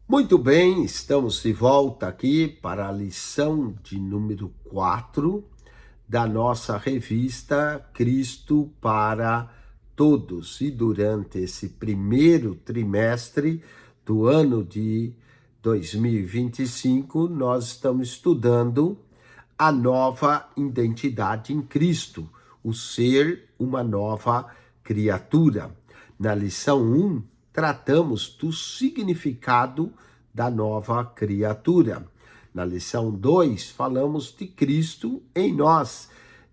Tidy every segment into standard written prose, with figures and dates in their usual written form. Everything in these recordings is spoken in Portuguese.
Muito bem, estamos de volta aqui para a lição de número 4 da nossa revista Cristo para Todos. E durante esse primeiro trimestre do ano de 2025, nós estamos estudando a nova identidade em Cristo, o ser uma nova criatura. Na lição 1, tratamos do significado da nova criatura. Na lição 2, falamos de Cristo em nós,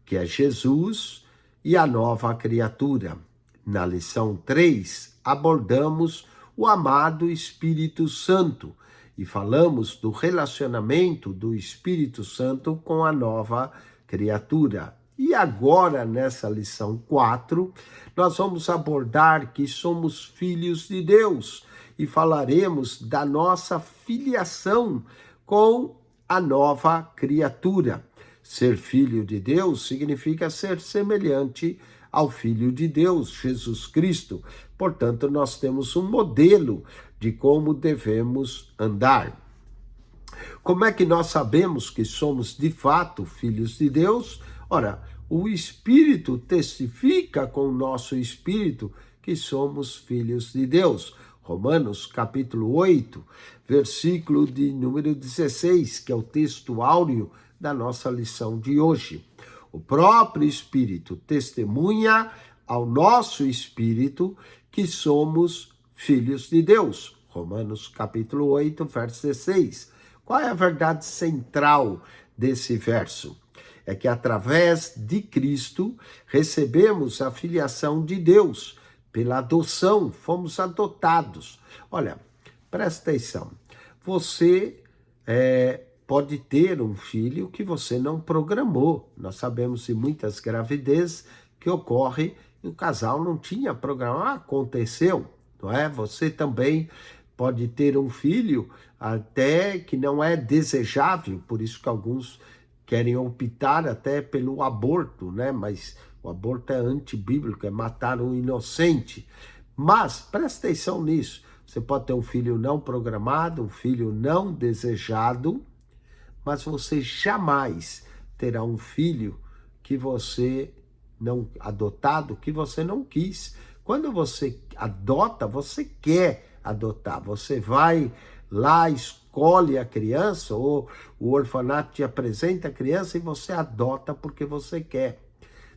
que é Jesus e a nova criatura. Na lição 3, abordamos o amado Espírito Santo e falamos do relacionamento do Espírito Santo com a nova criatura. E agora, nessa lição 4, nós vamos abordar que somos filhos de Deus e falaremos da nossa filiação com a nova criatura. Ser filho de Deus significa ser semelhante ao Filho de Deus, Jesus Cristo. Portanto, nós temos um modelo de como devemos andar. Como é que nós sabemos que somos de fato filhos de Deus? Ora, o Espírito testifica com o nosso espírito que somos filhos de Deus. Romanos capítulo 8, versículo de número 16, que é o texto áureo da nossa lição de hoje. O próprio Espírito testemunha ao nosso espírito que somos filhos de Deus. Romanos capítulo 8, verso 16. Qual é a verdade central desse verso? É que através de Cristo recebemos a filiação de Deus. Pela adoção, fomos adotados. Olha, presta atenção. Você pode ter um filho que você não programou. Nós sabemos de muitas gravidezes que ocorre e o casal não tinha programado. Aconteceu, não é? Você também pode ter um filho até que não é desejável, por isso que alguns querem optar até pelo aborto, né? Mas o aborto é antibíblico, é matar um inocente. Mas presta atenção nisso. Você pode ter um filho não programado, um filho não desejado, mas você jamais terá um filho que você não adotado, que você não quis. Quando você adota, você quer adotar. Você vai lá, escolhe a criança, ou o orfanato te apresenta a criança e você adota porque você quer.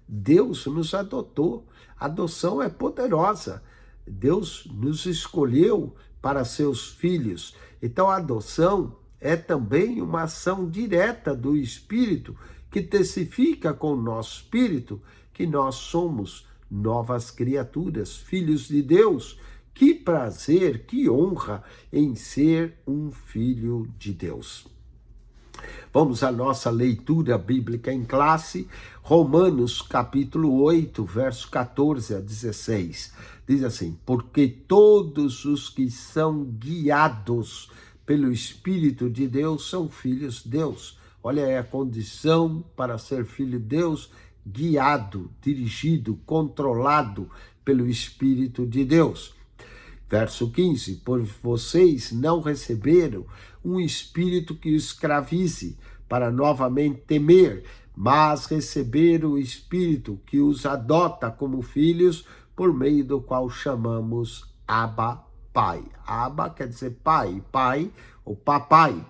Deus nos adotou. A adoção é poderosa. Deus nos escolheu para seus filhos. Então a adoção é também uma ação direta do Espírito que testifica com o nosso espírito que nós somos novas criaturas, filhos de Deus. Que prazer, que honra em ser um filho de Deus. Vamos à nossa leitura bíblica em classe, Romanos capítulo 8, verso 14 a 16. Diz assim: porque todos os que são guiados pelo Espírito de Deus são filhos de Deus. Olha aí a condição para ser filho de Deus: guiado, dirigido, controlado pelo Espírito de Deus. Verso 15, por vocês não receberam um espírito que os escravize para novamente temer, mas receberam o espírito que os adota como filhos, por meio do qual chamamos Abba, Pai. Abba quer dizer pai, pai ou papai.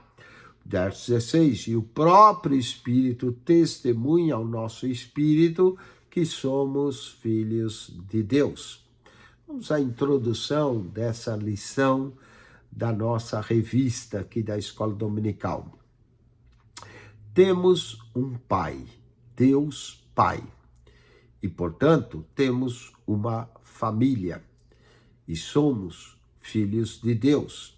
Verso 16, e o próprio Espírito testemunha ao nosso espírito que somos filhos de Deus. Vamos à introdução dessa lição da nossa revista aqui da Escola Dominical. Temos um Pai, Deus Pai, e, portanto, temos uma família e somos filhos de Deus.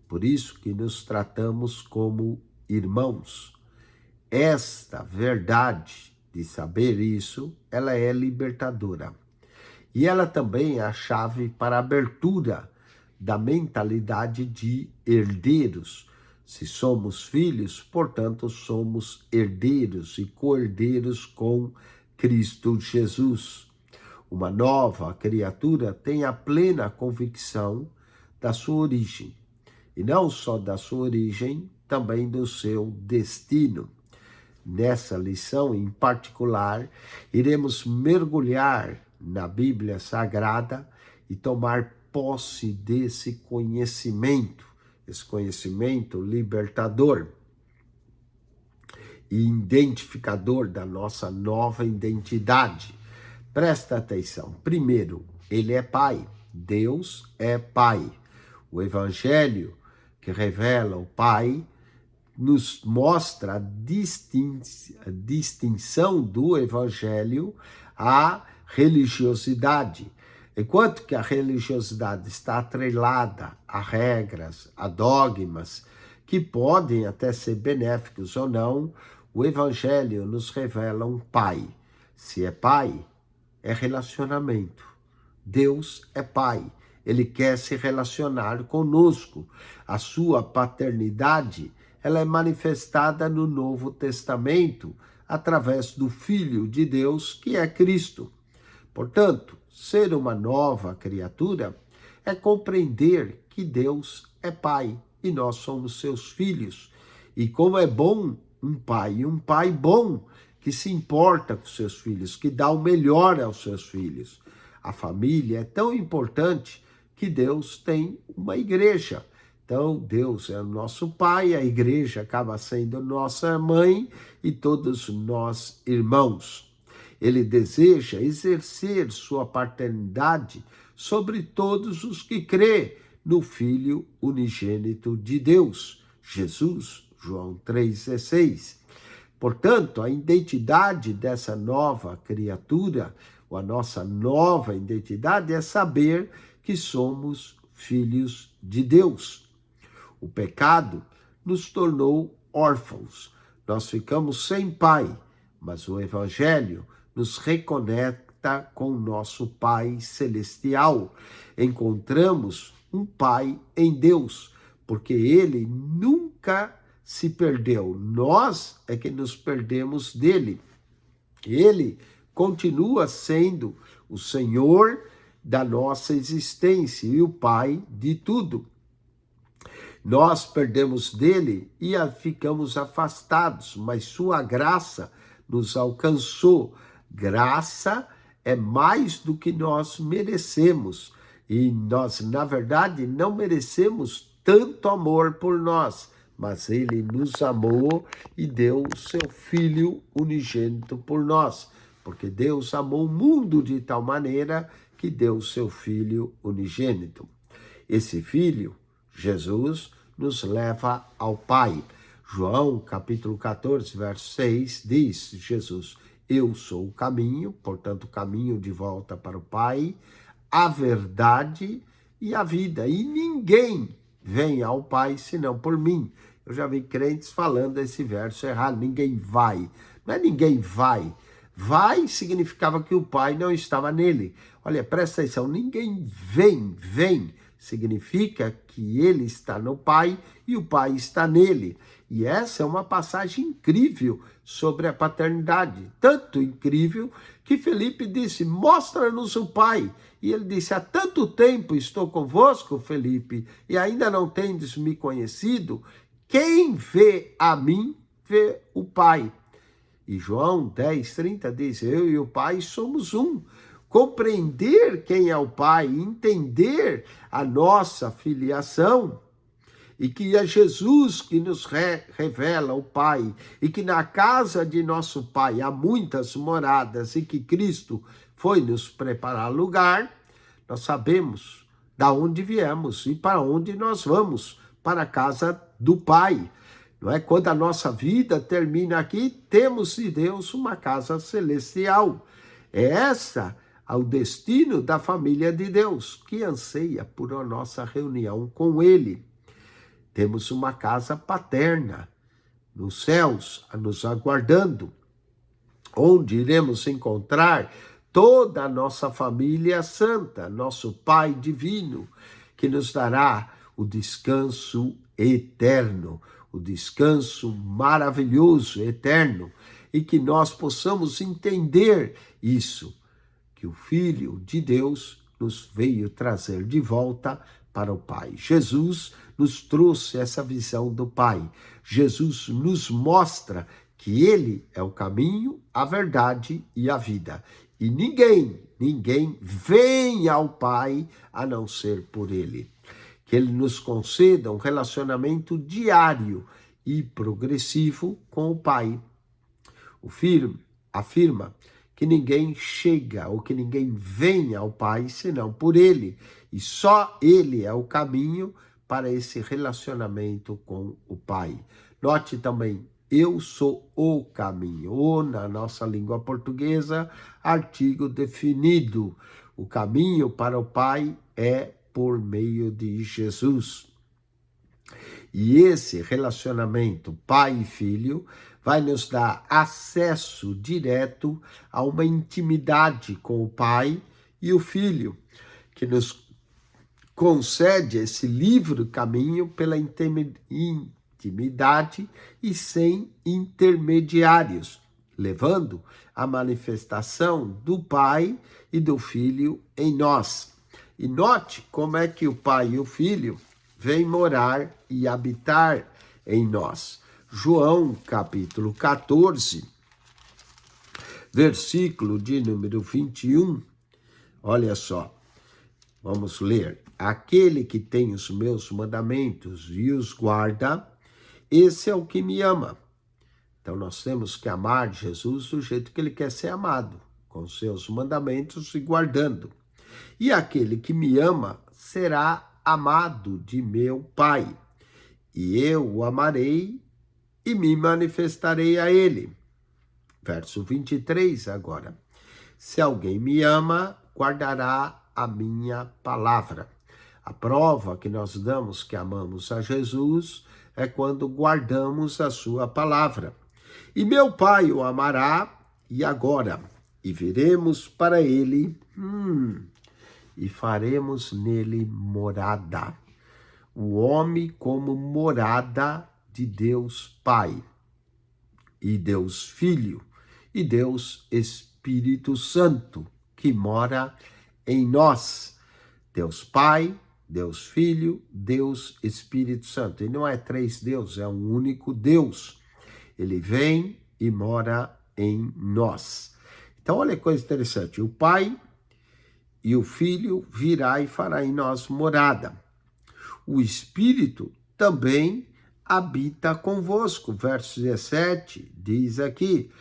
Por isso que nos tratamos como irmãos. Esta verdade de saber isso, ela é libertadora. E ela também é a chave para a abertura da mentalidade de herdeiros. Se somos filhos, portanto, somos herdeiros e co-herdeiros com Cristo Jesus. Uma nova criatura tem a plena convicção da sua origem. e não só da sua origem, também do seu destino. Nessa lição em particular, iremos mergulhar na Bíblia Sagrada e tomar posse desse conhecimento, esse conhecimento libertador e identificador da nossa nova identidade. Presta atenção. Primeiro, ele é Pai. Deus é Pai. O Evangelho que revela o Pai nos mostra a distinção do Evangelho à religiosidade. Enquanto que a religiosidade está atrelada a regras, a dogmas, que podem até ser benéficos ou não, o Evangelho nos revela um Pai. Se é Pai, é relacionamento. Deus é Pai. Ele quer se relacionar conosco. A sua paternidade, ela é manifestada no Novo Testamento através do Filho de Deus, que é Cristo. Portanto, ser uma nova criatura é compreender que Deus é Pai e nós somos seus filhos. E como é bom um pai bom, que se importa com seus filhos, que dá o melhor aos seus filhos. A família é tão importante que Deus tem uma igreja. Então, Deus é o nosso pai, a igreja acaba sendo nossa mãe e todos nós irmãos. Ele deseja exercer sua paternidade sobre todos os que crê no Filho unigênito de Deus, Jesus, João 3,16. Portanto, a identidade dessa nova criatura, ou a nossa nova identidade, é saber que somos filhos de Deus. O pecado nos tornou órfãos. Nós ficamos sem pai, mas o Evangelho nos reconecta com o nosso Pai Celestial. Encontramos um Pai em Deus, porque Ele nunca se perdeu. Nós é que nos perdemos dele. Ele continua sendo o Senhor da nossa existência e o Pai de tudo. Nós perdemos dele e ficamos afastados, mas sua graça nos alcançou. Graça é mais do que nós merecemos. E nós, na verdade, não merecemos tanto amor por nós, mas ele nos amou e deu o seu Filho unigênito por nós. Porque Deus amou o mundo de tal maneira que deu o seu Filho unigênito. Esse Filho, Jesus, nos leva ao Pai. João, capítulo 14, verso 6, diz Jesus: eu sou o caminho, portanto, o caminho de volta para o Pai, a verdade e a vida. E ninguém vem ao Pai senão por mim. Eu já vi crentes falando esse verso errado. Ninguém vai. Não é ninguém vai. Vai significava que o Pai não estava nele. Olha, presta atenção. Ninguém vem. Significa que ele está no Pai e o Pai está nele. E essa é uma passagem incrível sobre a paternidade. Tanto incrível que Felipe disse: mostra-nos o Pai. E ele disse: há tanto tempo estou convosco, Felipe, e ainda não tendes me conhecido. Quem vê a mim, vê o Pai. E João 10:30 diz: eu e o Pai somos um. Compreender quem é o Pai, entender a nossa filiação, e que é Jesus que nos revela o Pai, e que na casa de nosso Pai há muitas moradas, e que Cristo foi nos preparar lugar, nós sabemos da onde viemos e para onde nós vamos, para a casa do Pai. Não é? Quando a nossa vida termina aqui, temos de Deus uma casa celestial. É essa o destino da família de Deus, que anseia por a nossa reunião com Ele. Temos uma casa paterna nos céus, nos aguardando, onde iremos encontrar toda a nossa família santa, nosso Pai divino, que nos dará o descanso eterno, o descanso maravilhoso, eterno, e que nós possamos entender isso, que o Filho de Deus nos veio trazer de volta para o Pai. Jesus nos trouxe essa visão do Pai. Jesus nos mostra que Ele é o caminho, a verdade e a vida. E ninguém vem ao Pai a não ser por Ele. Que Ele nos conceda um relacionamento diário e progressivo com o Pai. O Filho afirma que ninguém chega ou que ninguém vem ao Pai senão por Ele. E só Ele é o caminho para esse relacionamento com o Pai. Note também, eu sou o caminho. O, na nossa língua portuguesa, artigo definido. O caminho para o Pai é por meio de Jesus. E esse relacionamento pai e filho vai nos dar acesso direto a uma intimidade com o Pai e o Filho, que nos concede esse livre caminho pela intimidade e sem intermediários, levando à manifestação do Pai e do Filho em nós. E note como é que o Pai e o Filho vêm morar e habitar em nós. João, capítulo 14, versículo de número 21, olha só, vamos ler. Aquele que tem os meus mandamentos e os guarda, esse é o que me ama. Então nós temos que amar Jesus do jeito que ele quer ser amado, com seus mandamentos e guardando. E aquele que me ama será amado de meu Pai, e eu o amarei e me manifestarei a ele. Verso 23 agora. Se alguém me ama, guardará a minha palavra. A prova que nós damos que amamos a Jesus é quando guardamos a sua palavra. E meu Pai o amará, e agora, e viremos para ele, e faremos nele morada. O homem como morada de Deus Pai, e Deus Filho, e Deus Espírito Santo, que mora em nós. Deus Pai, Deus Filho, Deus Espírito Santo. E não é três deuses, é um único Deus. Ele vem e mora em nós. Então, olha que coisa interessante. O Pai e o Filho virá e fará em nós morada. O Espírito também habita convosco. Verso 17 diz aqui,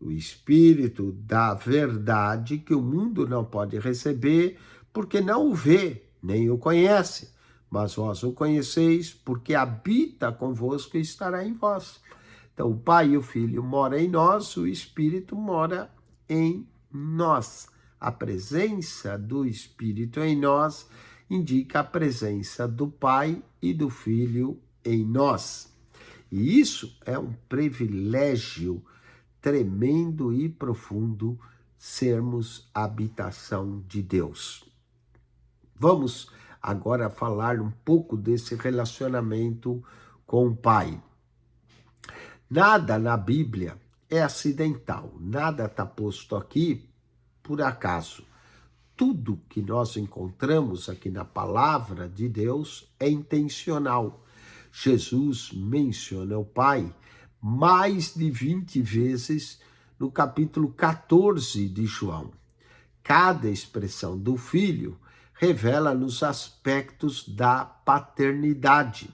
o Espírito da verdade que o mundo não pode receber, porque não o vê, nem o conhece. Mas vós o conheceis, porque habita convosco e estará em vós. Então, o Pai e o Filho moram em nós, o Espírito mora em nós. A presença do Espírito em nós indica a presença do Pai e do Filho em nós. E isso é um privilégio tremendo e profundo, sermos habitação de Deus. Vamos agora falar um pouco desse relacionamento com o Pai. Nada na Bíblia é acidental, nada está posto aqui por acaso. Tudo que nós encontramos aqui na palavra de Deus é intencional. Jesus menciona o Pai mais de 20 vezes no capítulo 14 de João. Cada expressão do Filho revela-nos aspectos da paternidade.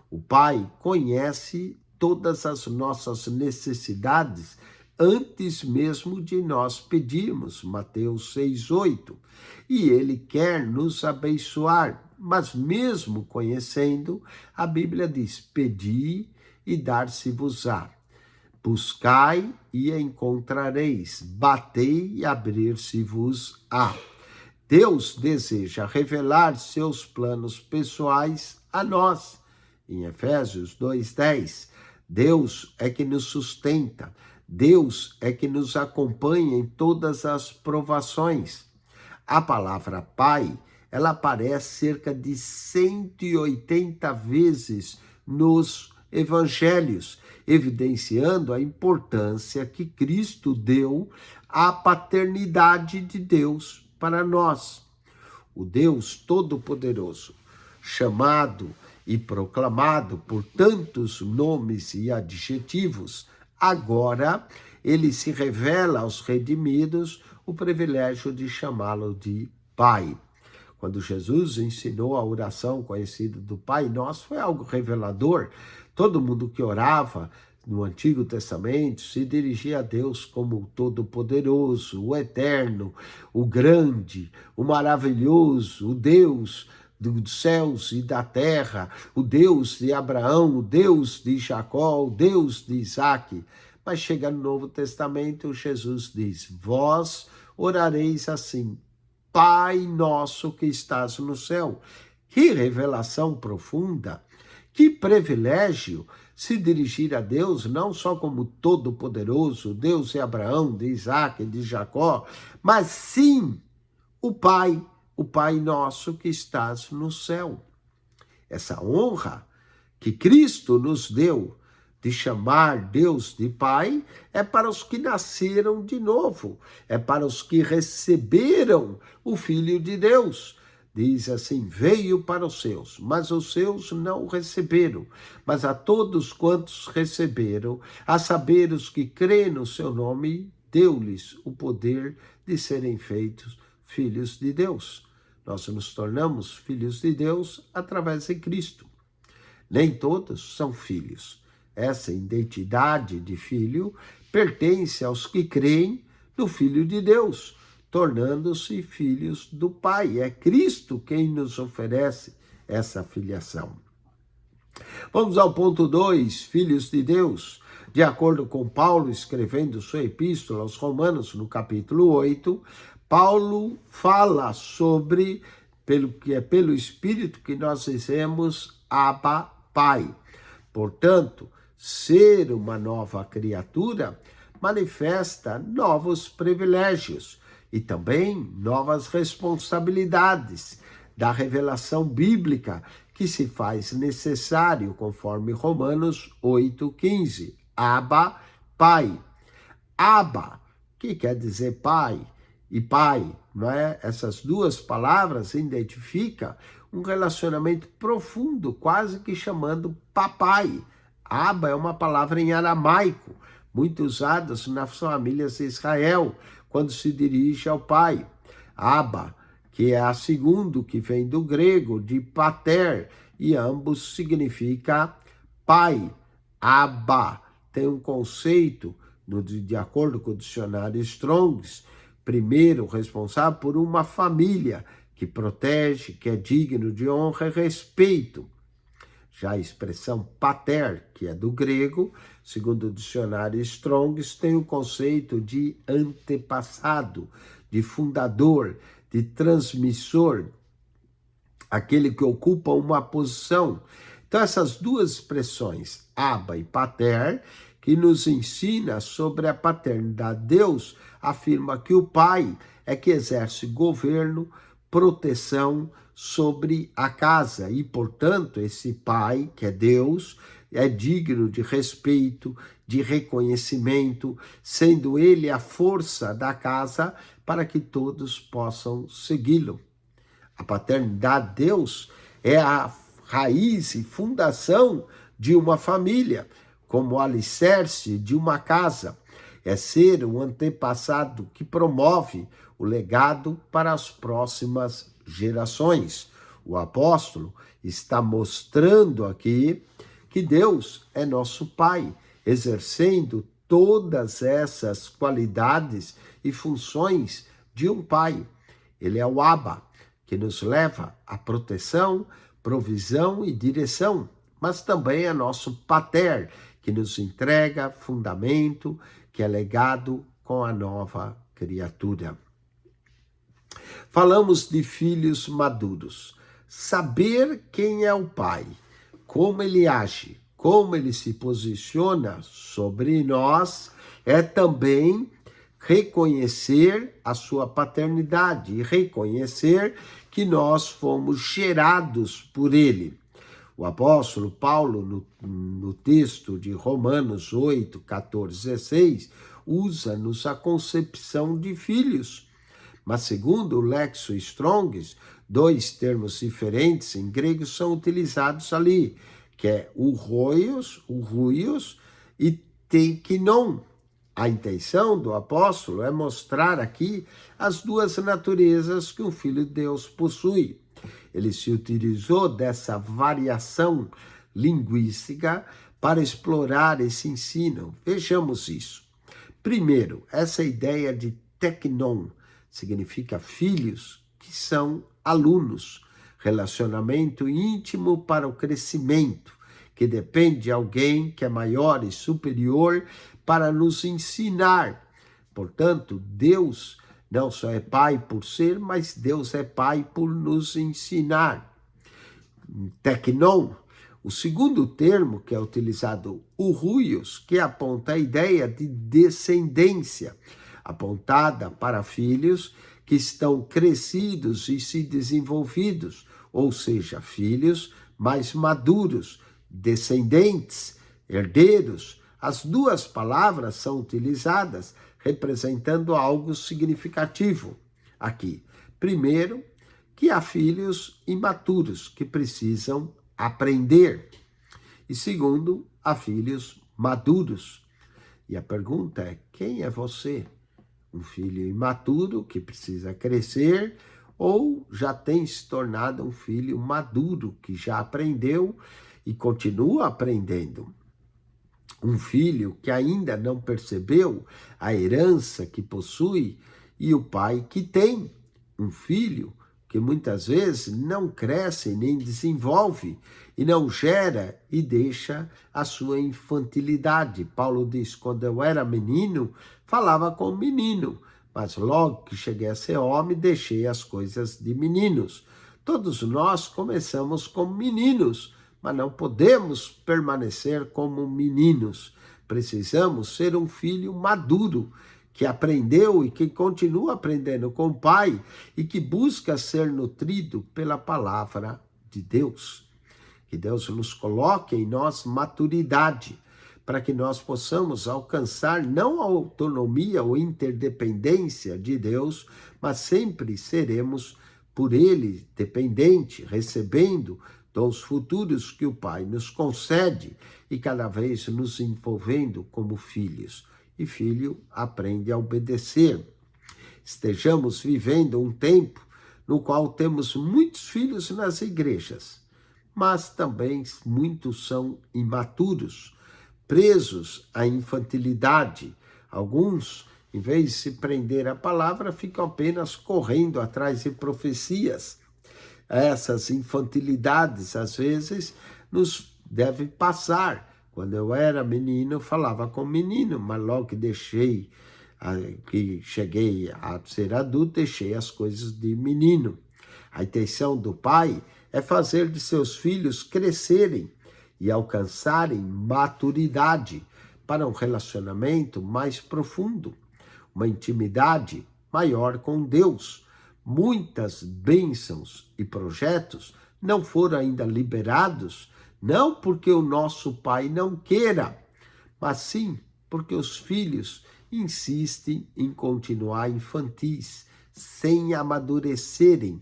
O Pai conhece todas as nossas necessidades antes mesmo de nós pedirmos, Mateus 6:8. E ele quer nos abençoar, mas mesmo conhecendo, a Bíblia diz, pedi e dar-se-vos-á. Buscai e encontrareis, batei e abrir-se-vos-á. Deus deseja revelar seus planos pessoais a nós. Em Efésios 2:10, Deus é que nos sustenta, Deus é que nos acompanha em todas as provações. A palavra Pai, ela aparece cerca de 180 vezes nos evangelhos, evidenciando a importância que Cristo deu à paternidade de Deus para nós. O Deus Todo-Poderoso chamado e proclamado por tantos nomes e adjetivos, agora ele se revela aos redimidos o privilégio de chamá-lo de Pai. Quando Jesus ensinou a oração conhecida do Pai Nosso, foi algo revelador. Todo mundo que orava no Antigo Testamento se dirigia a Deus como o Todo-Poderoso, o Eterno, o Grande, o Maravilhoso, o Deus dos céus e da terra, o Deus de Abraão, o Deus de Jacó, o Deus de Isaac. Mas chega no Novo Testamento, Jesus diz: vós orareis assim: Pai nosso que estás no céu. Que revelação profunda, que privilégio se dirigir a Deus não só como Todo-Poderoso, Deus de Abraão, de Isaac, de Jacó, mas sim o Pai nosso que estás no céu. Essa honra que Cristo nos deu de chamar Deus de Pai é para os que nasceram de novo, é para os que receberam o Filho de Deus. Diz assim: veio para os seus, mas os seus não o receberam. Mas a todos quantos receberam, a saber os que crêem no seu nome, deu-lhes o poder de serem feitos filhos de Deus. Nós nos tornamos filhos de Deus através de Cristo. Nem todos são filhos. Essa identidade de filho pertence aos que creem no Filho de Deus, tornando-se filhos do Pai. É Cristo quem nos oferece essa filiação. Vamos ao ponto 2, filhos de Deus. De acordo com Paulo, escrevendo sua epístola aos Romanos, no capítulo 8, Paulo fala sobre, pelo Espírito que nós dizemos, Abba, Pai. Portanto, ser uma nova criatura manifesta novos privilégios e também novas responsabilidades da revelação bíblica que se faz necessário, conforme Romanos 8,15. Abba, Pai. Abba, que quer dizer pai, e pai, não é? Essas duas palavras identificam um relacionamento profundo, quase que chamando papai. Abba é uma palavra em aramaico, muito usada nas famílias de Israel, quando se dirige ao pai. Abba, que é a segunda, que vem do grego, de pater, e ambos significa pai. Abba tem um conceito, de acordo com o dicionário Strong's, primeiro responsável por uma família que protege, que é digno de honra e respeito. Já a expressão pater, que é do grego, segundo o dicionário Strong's, tem o conceito de antepassado, de fundador, de transmissor, aquele que ocupa uma posição. Então, essas duas expressões, Abba e pater, que nos ensina sobre a paternidade de Deus, afirma que o Pai é que exerce governo, proteção sobre a casa e, portanto, esse Pai, que é Deus, é digno de respeito, de reconhecimento, sendo ele a força da casa para que todos possam segui-lo. A paternidade de Deus é a raiz e fundação de uma família, como o alicerce de uma casa. É ser um antepassado que promove o legado para as próximas gerações. O apóstolo está mostrando aqui que Deus é nosso Pai, exercendo todas essas qualidades e funções de um pai. Ele é o Abba, que nos leva à proteção, provisão e direção, mas também é nosso pater, que nos entrega fundamento, que é legado com a nova criatura. Falamos de filhos maduros. Saber quem é o pai, como ele age, como ele se posiciona sobre nós, é também reconhecer a sua paternidade e reconhecer que nós fomos gerados por ele. O apóstolo Paulo, no texto de Romanos 8, 14, 16, usa-nos a concepção de filhos. Mas segundo o Lexo Strong's, dois termos diferentes em grego são utilizados ali, que é o ruios e tekinon. A intenção do apóstolo é mostrar aqui as duas naturezas que o Filho de Deus possui. Ele se utilizou dessa variação linguística para explorar esse ensino. Vejamos isso. Primeiro, essa ideia de teknon significa filhos que são alunos, relacionamento íntimo para o crescimento, que depende de alguém que é maior e superior para nos ensinar. Portanto, Deus não só é Pai por ser, mas Deus é Pai por nos ensinar. Teknon. O segundo termo que é utilizado, o ruios, que aponta a ideia de descendência, apontada para filhos que estão crescidos e se desenvolvidos, ou seja, filhos mais maduros, descendentes, herdeiros. As duas palavras são utilizadas representando algo significativo aqui. Primeiro, que há filhos imaturos que precisam aprender. E segundo, há filhos maduros. E a pergunta é, quem é você? Um filho imaturo que precisa crescer ou já tem se tornado um filho maduro que já aprendeu e continua aprendendo? Um filho que ainda não percebeu a herança que possui e o pai que tem. Um filho que muitas vezes não cresce nem desenvolve e não gera e deixa a sua infantilidade. Paulo diz, quando eu era menino, falava como menino, mas logo que cheguei a ser homem, deixei as coisas de meninos. Todos nós começamos como meninos, mas não podemos permanecer como meninos. Precisamos ser um filho maduro, que aprendeu e que continua aprendendo com o Pai e que busca ser nutrido pela palavra de Deus. Que Deus nos coloque em nós maturidade, para que nós possamos alcançar não a autonomia ou interdependência de Deus, mas sempre seremos por Ele dependente, recebendo dons futuros que o Pai nos concede e cada vez nos envolvendo como filhos. E filho aprende a obedecer. Estejamos vivendo um tempo no qual temos muitos filhos nas igrejas, mas também muitos são imaturos, presos à infantilidade. Alguns, em vez de se prender à palavra, ficam apenas correndo atrás de profecias. Essas infantilidades, às vezes, nos devem passar. Quando eu era menino, eu falava com menino, mas logo que cheguei a ser adulto, deixei as coisas de menino. A intenção do pai é fazer de seus filhos crescerem e alcançarem maturidade para um relacionamento mais profundo, uma intimidade maior com Deus. Muitas bênçãos e projetos não foram ainda liberados, não porque o nosso pai não queira, mas sim porque os filhos insistem em continuar infantis, sem amadurecerem.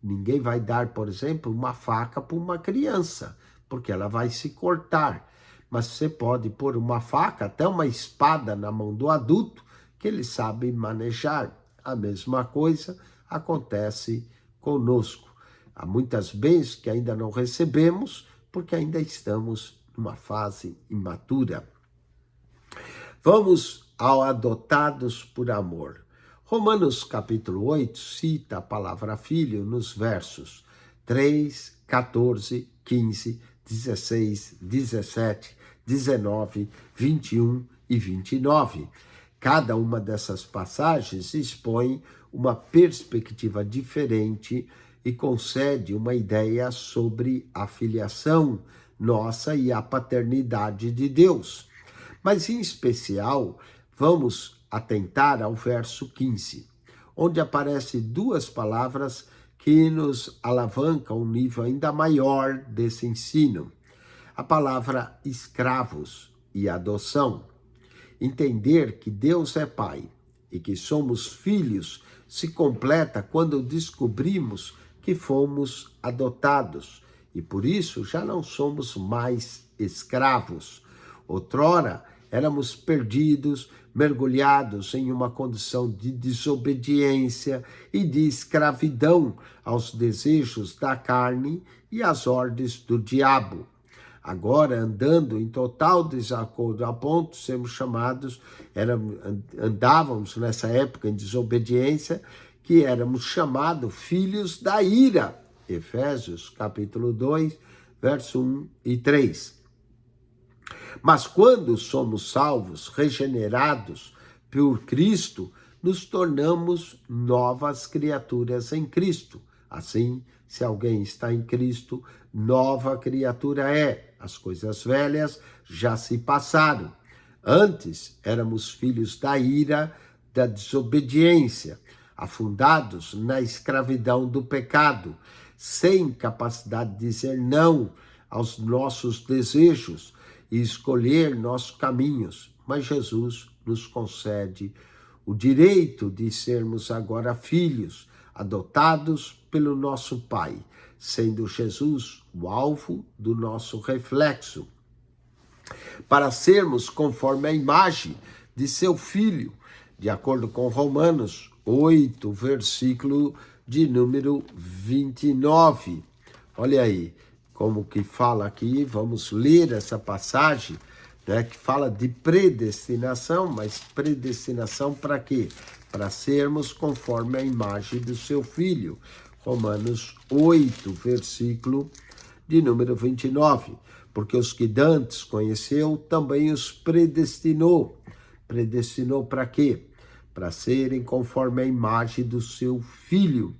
Ninguém vai dar, por exemplo, uma faca para uma criança, porque ela vai se cortar. Mas você pode pôr uma faca, até uma espada na mão do adulto, que ele sabe manejar. A mesma coisa acontece conosco. Há muitas bênçãos que ainda não recebemos, porque ainda estamos numa fase imatura. Vamos ao adotados por amor. Romanos capítulo 8 cita a palavra filho nos versos 3, 14, 15, 16, 17, 19, 21 e 29. Cada uma dessas passagens expõe uma perspectiva diferente e concede uma ideia sobre a filiação nossa e a paternidade de Deus. Mas, em especial, vamos atentar ao verso 15, onde aparecem duas palavras que nos alavancam um nível ainda maior desse ensino. A palavra escravos e adoção. Entender que Deus é Pai e que somos filhos se completa quando descobrimos que fomos adotados e por isso já não somos mais escravos. Outrora éramos perdidos, mergulhados em uma condição de desobediência e de escravidão aos desejos da carne e às ordens do diabo. Agora, andando em total desacordo, a ponto de sermos chamados, andávamos nessa época em desobediência, que éramos chamados filhos da ira. Efésios capítulo 2, verso 1 e 3. Mas quando somos salvos, regenerados por Cristo, nos tornamos novas criaturas em Cristo. Assim, se alguém está em Cristo, nova criatura é. As coisas velhas já se passaram. Antes éramos filhos da ira, da desobediência, afundados na escravidão do pecado, sem capacidade de dizer não aos nossos desejos e escolher nossos caminhos. Mas Jesus nos concede o direito de sermos agora filhos, adotados pelo nosso Pai, sendo Jesus o alvo do nosso reflexo, para sermos conforme a imagem de seu Filho, de acordo com Romanos 8, versículo de número 29. Olha aí como que fala aqui, vamos ler essa passagem, né, que fala de predestinação, mas predestinação para quê? Para sermos conforme a imagem do seu Filho. Romanos 8, versículo de número 29. Porque os que dantes conheceu, também os predestinou. Predestinou para quê? Para serem conforme a imagem do seu Filho,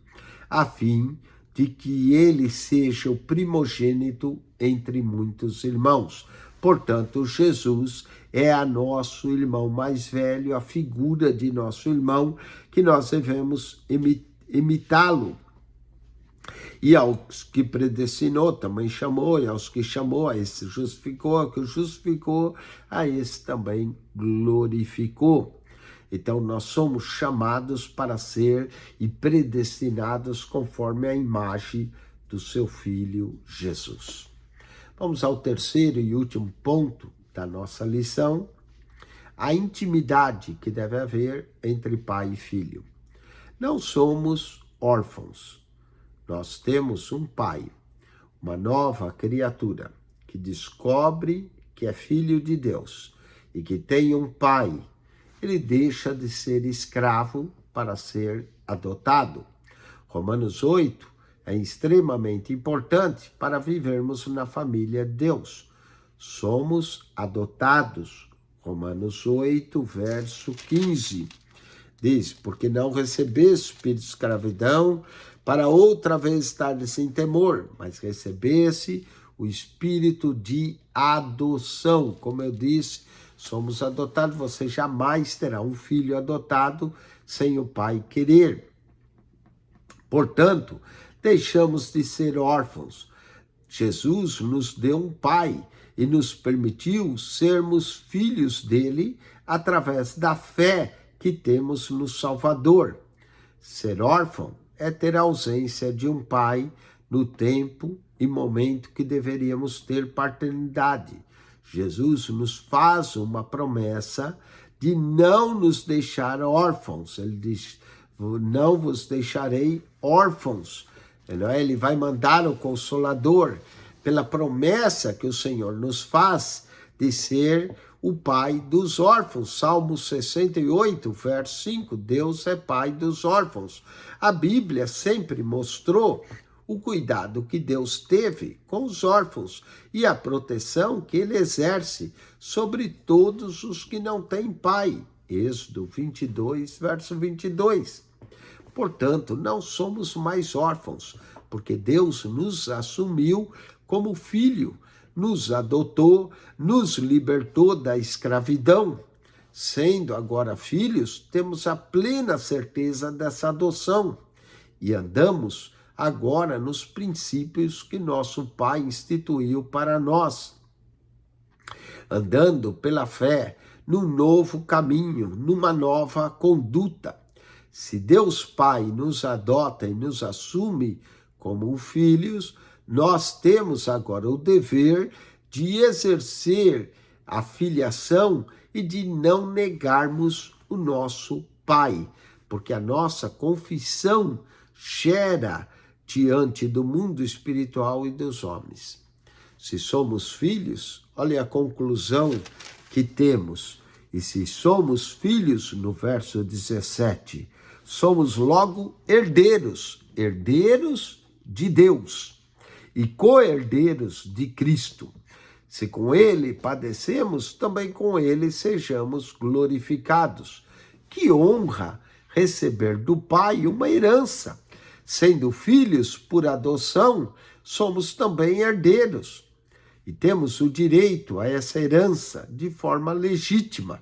a fim de que ele seja o primogênito entre muitos irmãos. Portanto, Jesus é a nosso irmão mais velho, a figura de nosso irmão, que nós devemos imitá-lo. E aos que predestinou, também chamou, e aos que chamou, a esse justificou, ao que justificou, a esse também glorificou. Então, nós somos chamados para ser e predestinados conforme a imagem do seu Filho Jesus. Vamos ao terceiro e último ponto da nossa lição, a intimidade que deve haver entre pai e filho. Não somos órfãos, nós temos um pai, uma nova criatura que descobre que é filho de Deus e que tem um pai. Ele deixa de ser escravo para ser adotado. Romanos 8 é extremamente importante para vivermos na família de Deus. Somos adotados. Romanos 8, verso 15. Diz, porque não recebeste espírito de escravidão para outra vez estar sem temor, mas recebesse o espírito de adoção. Como eu disse, somos adotados, você jamais terá um filho adotado sem o pai querer. Portanto, deixamos de ser órfãos. Jesus nos deu um pai e nos permitiu sermos filhos dele através da fé que temos no Salvador. Ser órfão é ter a ausência de um pai no tempo e momento que deveríamos ter paternidade. Jesus nos faz uma promessa de não nos deixar órfãos. Ele diz, não vos deixarei órfãos. Ele vai mandar o Consolador pela promessa que o Senhor nos faz de ser o pai dos órfãos. Salmo 68, verso 5, Deus é pai dos órfãos. A Bíblia sempre mostrou o cuidado que Deus teve com os órfãos e a proteção que ele exerce sobre todos os que não têm pai. Êxodo 22, verso 22. Portanto, não somos mais órfãos, porque Deus nos assumiu como filho, nos adotou, nos libertou da escravidão. Sendo agora filhos, temos a plena certeza dessa adoção e andamos agora nos princípios que nosso Pai instituiu para nós, andando pela fé num novo caminho, numa nova conduta, Se Deus Pai nos adota e nos assume como filhos, nós temos agora o dever de exercer a filiação e de não negarmos o nosso Pai, porque a nossa confissão gera diante do mundo espiritual e dos homens. Se somos filhos, olha a conclusão que temos. E se somos filhos, no verso 17, somos logo herdeiros, herdeiros de Deus e co-herdeiros de Cristo. Se com ele padecemos, também com ele sejamos glorificados. Que honra receber do Pai uma herança. Sendo filhos por adoção, somos também herdeiros. E temos o direito a essa herança de forma legítima.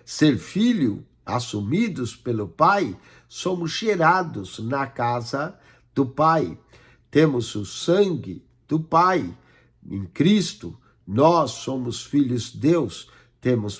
Ser filho, assumidos pelo Pai, somos gerados na casa do Pai. Temos o sangue do Pai. Em Cristo, nós somos filhos de Deus.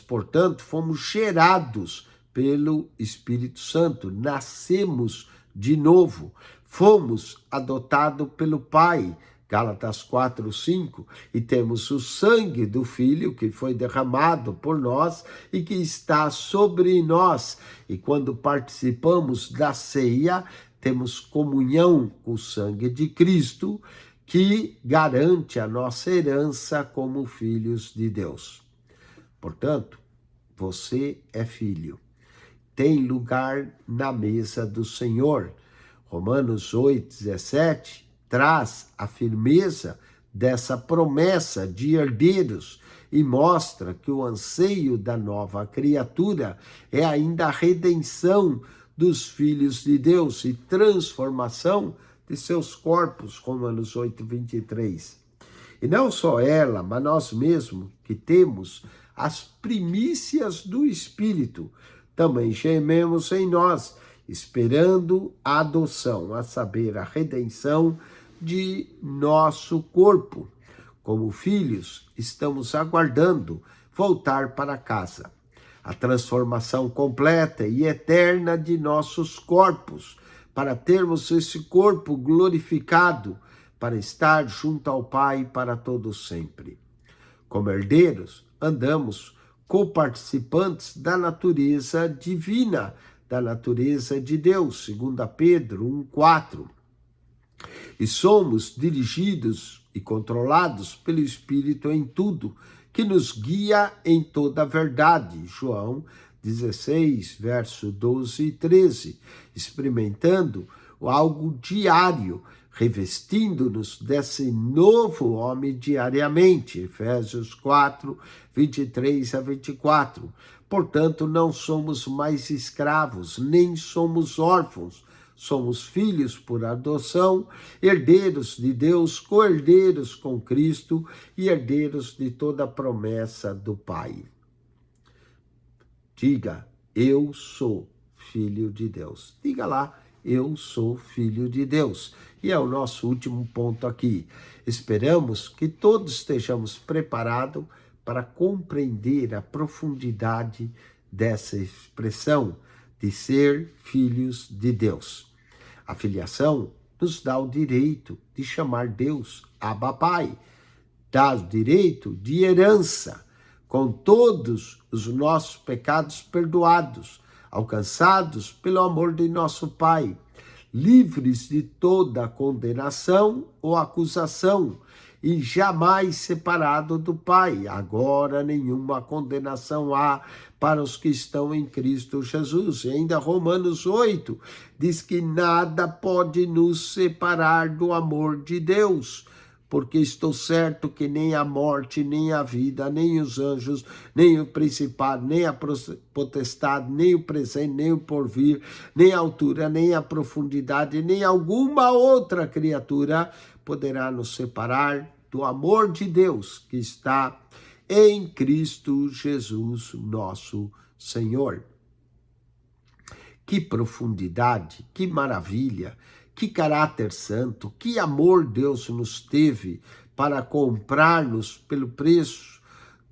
Portanto, fomos gerados pelo Espírito Santo. Nascemos de novo. Fomos adotados pelo Pai. Gálatas 4:5, e temos o sangue do Filho que foi derramado por nós e que está sobre nós. E quando participamos da ceia, temos comunhão com o sangue de Cristo, que garante a nossa herança como filhos de Deus. Portanto, você é filho. Tem lugar na mesa do Senhor. Romanos 8:17 traz a firmeza dessa promessa de herdeiros e mostra que o anseio da nova criatura é ainda a redenção dos filhos de Deus e transformação de seus corpos, Romanos 8:23. E não só ela, mas nós mesmos que temos as primícias do Espírito, também gememos em nós, esperando a adoção, a saber, a redenção de nosso corpo. Como filhos, estamos aguardando voltar para casa. A transformação completa e eterna de nossos corpos, para termos esse corpo glorificado, para estar junto ao Pai para todo sempre. Como herdeiros, andamos coparticipantes da natureza divina, da natureza de Deus, 2 Pedro 1:4. E somos dirigidos e controlados pelo Espírito em tudo, que nos guia em toda a verdade. João 16, verso 12 e 13. Experimentando algo diário, revestindo-nos desse novo homem diariamente. Efésios 4, 23 a 24. Portanto, não somos mais escravos, nem somos órfãos. Somos filhos por adoção, herdeiros de Deus, co-herdeiros com Cristo e herdeiros de toda a promessa do Pai. Diga, eu sou filho de Deus. Diga lá, eu sou filho de Deus. E é o nosso último ponto aqui. Esperamos que todos estejamos preparados para compreender a profundidade dessa expressão de ser filhos de Deus. A filiação nos dá o direito de chamar Deus Abba Pai, dá o direito de herança, com todos os nossos pecados perdoados, alcançados pelo amor de nosso Pai, livres de toda condenação ou acusação, e jamais separado do Pai. Agora nenhuma condenação há para os que estão em Cristo Jesus. E ainda Romanos 8 diz que nada pode nos separar do amor de Deus, porque estou certo que nem a morte, nem a vida, nem os anjos, nem o principado, nem a potestade, nem o presente, nem o porvir, nem a altura, nem a profundidade, nem alguma outra criatura poderá nos separar do amor de Deus que está em Cristo Jesus, nosso Senhor. Que profundidade, que maravilha, que caráter santo, que amor Deus nos teve para comprar-nos pelo preço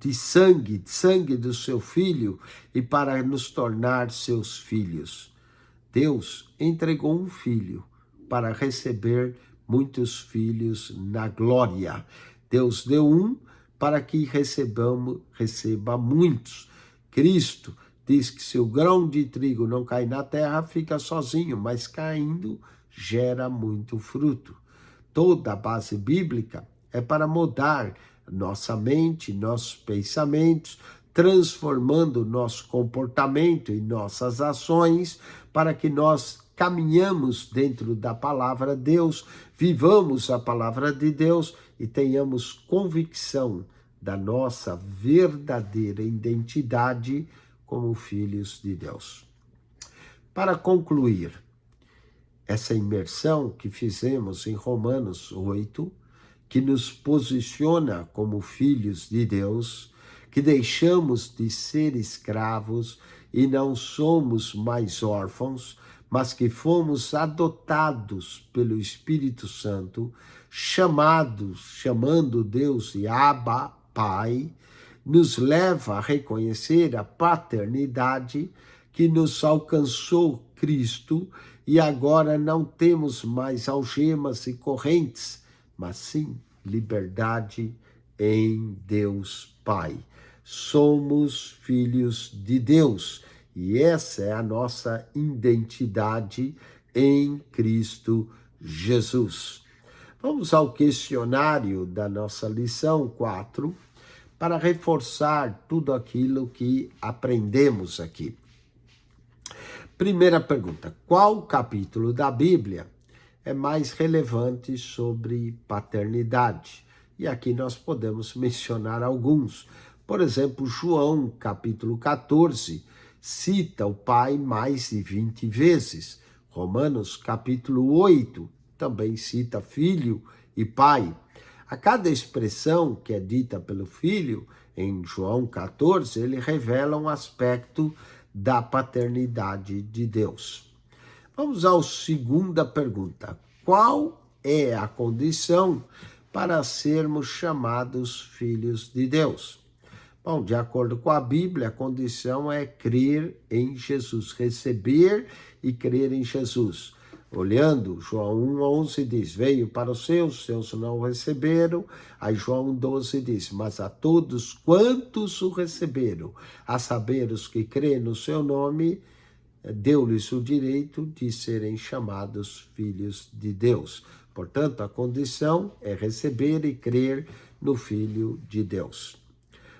de sangue do seu Filho e para nos tornar seus filhos. Deus entregou um filho para receber muitos filhos na glória. Deus deu um para que receba muitos. Cristo diz que se o grão de trigo não cair na terra, fica sozinho, mas caindo gera muito fruto. Toda a base bíblica é para mudar nossa mente, nossos pensamentos, transformando nosso comportamento e nossas ações para que nós caminhamos dentro da palavra de Deus, vivamos a palavra de Deus e tenhamos convicção da nossa verdadeira identidade como filhos de Deus. Para concluir essa imersão que fizemos em Romanos 8, que nos posiciona como filhos de Deus, que deixamos de ser escravos e não somos mais órfãos, mas que fomos adotados pelo Espírito Santo, chamando Deus de Abba, Pai, nos leva a reconhecer a paternidade que nos alcançou Cristo e agora não temos mais algemas e correntes, mas sim liberdade em Deus Pai. Somos filhos de Deus e essa é a nossa identidade em Cristo Jesus. Vamos ao questionário da nossa lição 4 para reforçar tudo aquilo que aprendemos aqui. Primeira pergunta: qual capítulo da Bíblia é mais relevante sobre paternidade? E aqui nós podemos mencionar alguns. Por exemplo, João, capítulo 14, cita o pai mais de 20 vezes. Romanos, capítulo 8, também cita filho e pai. A cada expressão que é dita pelo filho, em João 14, ele revela um aspecto da paternidade de Deus. Vamos à segunda pergunta. Qual é a condição para sermos chamados filhos de Deus? Bom, de acordo com a Bíblia, a condição é crer em Jesus, receber e crer em Jesus. Olhando, João 1,11 diz, veio para os seus não o receberam. Aí João 12 diz, mas a todos quantos o receberam, a saber os que crêem no seu nome, deu-lhes o direito de serem chamados filhos de Deus. Portanto, a condição é receber e crer no Filho de Deus.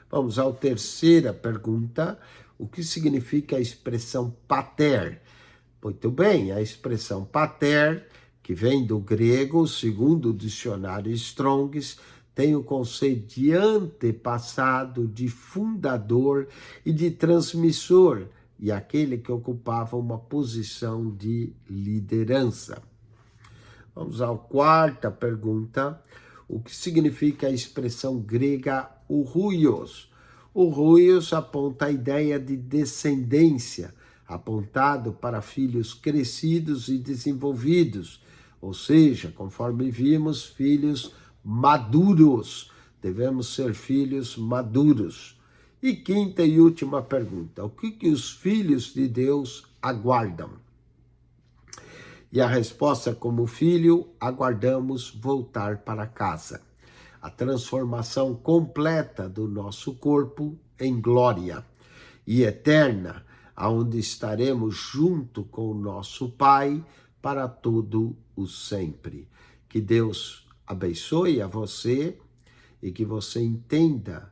Vamos à terceira pergunta. O que significa a expressão pater? Muito bem, a expressão pater, que vem do grego, segundo o dicionário Strong's, tem o conceito de antepassado, de fundador e de transmissor, e aquele que ocupava uma posição de liderança. Vamos à quarta pergunta. O que significa a expressão grega urios? O urios aponta a ideia de descendência, apontado para filhos crescidos e desenvolvidos, ou seja, conforme vimos, filhos maduros. Devemos ser filhos maduros. E quinta e última pergunta: o que os filhos de Deus aguardam? E a resposta, como filho, aguardamos voltar para casa. A transformação completa do nosso corpo em glória e eterna, aonde estaremos junto com o nosso Pai para todo o sempre. Que Deus abençoe a você e que você entenda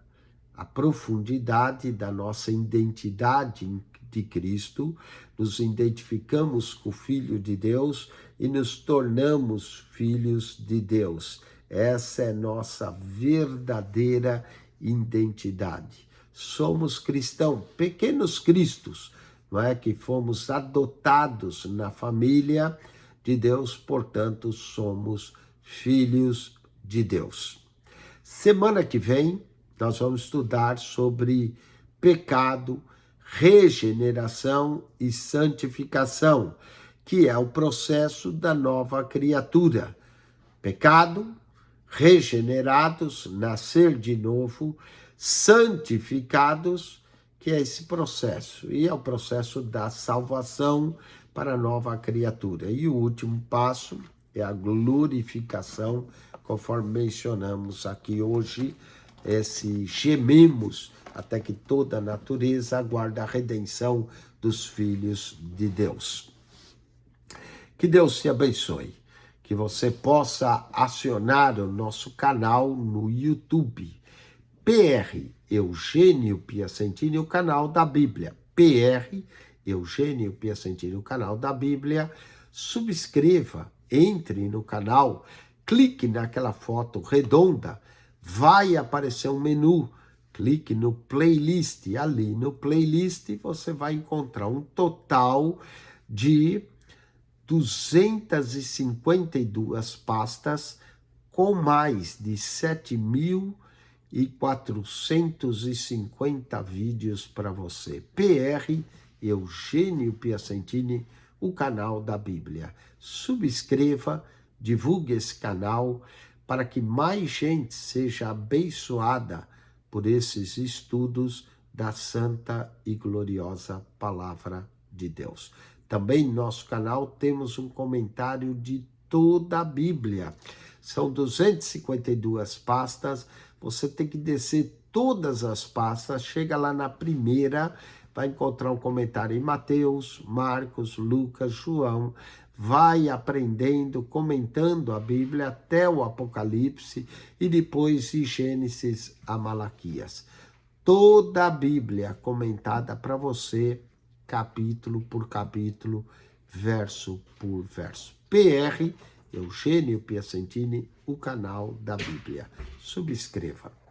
a profundidade da nossa identidade de Cristo, nos identificamos com o Filho de Deus e nos tornamos filhos de Deus. Essa é nossa verdadeira identidade. Somos cristãos, pequenos cristos, não é? Que fomos adotados na família de Deus, portanto, somos filhos de Deus. Semana que vem, nós vamos estudar sobre pecado, regeneração e santificação, que é o processo da nova criatura. Pecado, regenerados, nascer de novo, santificados, que é esse processo. E é o processo da salvação, para a nova criatura. E o último passo é a glorificação, conforme mencionamos aqui hoje, esse gememos até que toda a natureza aguarde a redenção dos filhos de Deus. Que Deus te abençoe, que você possa acionar o nosso canal no YouTube, PR Eugênio Piacentini, o canal da Bíblia, PR Eugênio Piacentini, o canal da Bíblia. Subscreva, entre no canal, clique naquela foto redonda, vai aparecer um menu, clique no playlist, ali no playlist você vai encontrar um total de 252 pastas com mais de 7.450 vídeos para você. PR Eugênio Piacentini, o canal da Bíblia. Subscreva, divulgue esse canal para que mais gente seja abençoada por esses estudos da santa e gloriosa palavra de Deus. Também no nosso canal temos um comentário de toda a Bíblia. São 252 pastas, você tem que descer todas as pastas, chega lá na primeira, vai encontrar um comentário em Mateus, Marcos, Lucas, João, vai aprendendo, comentando a Bíblia até o Apocalipse e depois de Gênesis a Malaquias. Toda a Bíblia comentada para você, capítulo por capítulo, verso por verso. PR Eugênio Piacentini, o canal da Bíblia. Subscreva.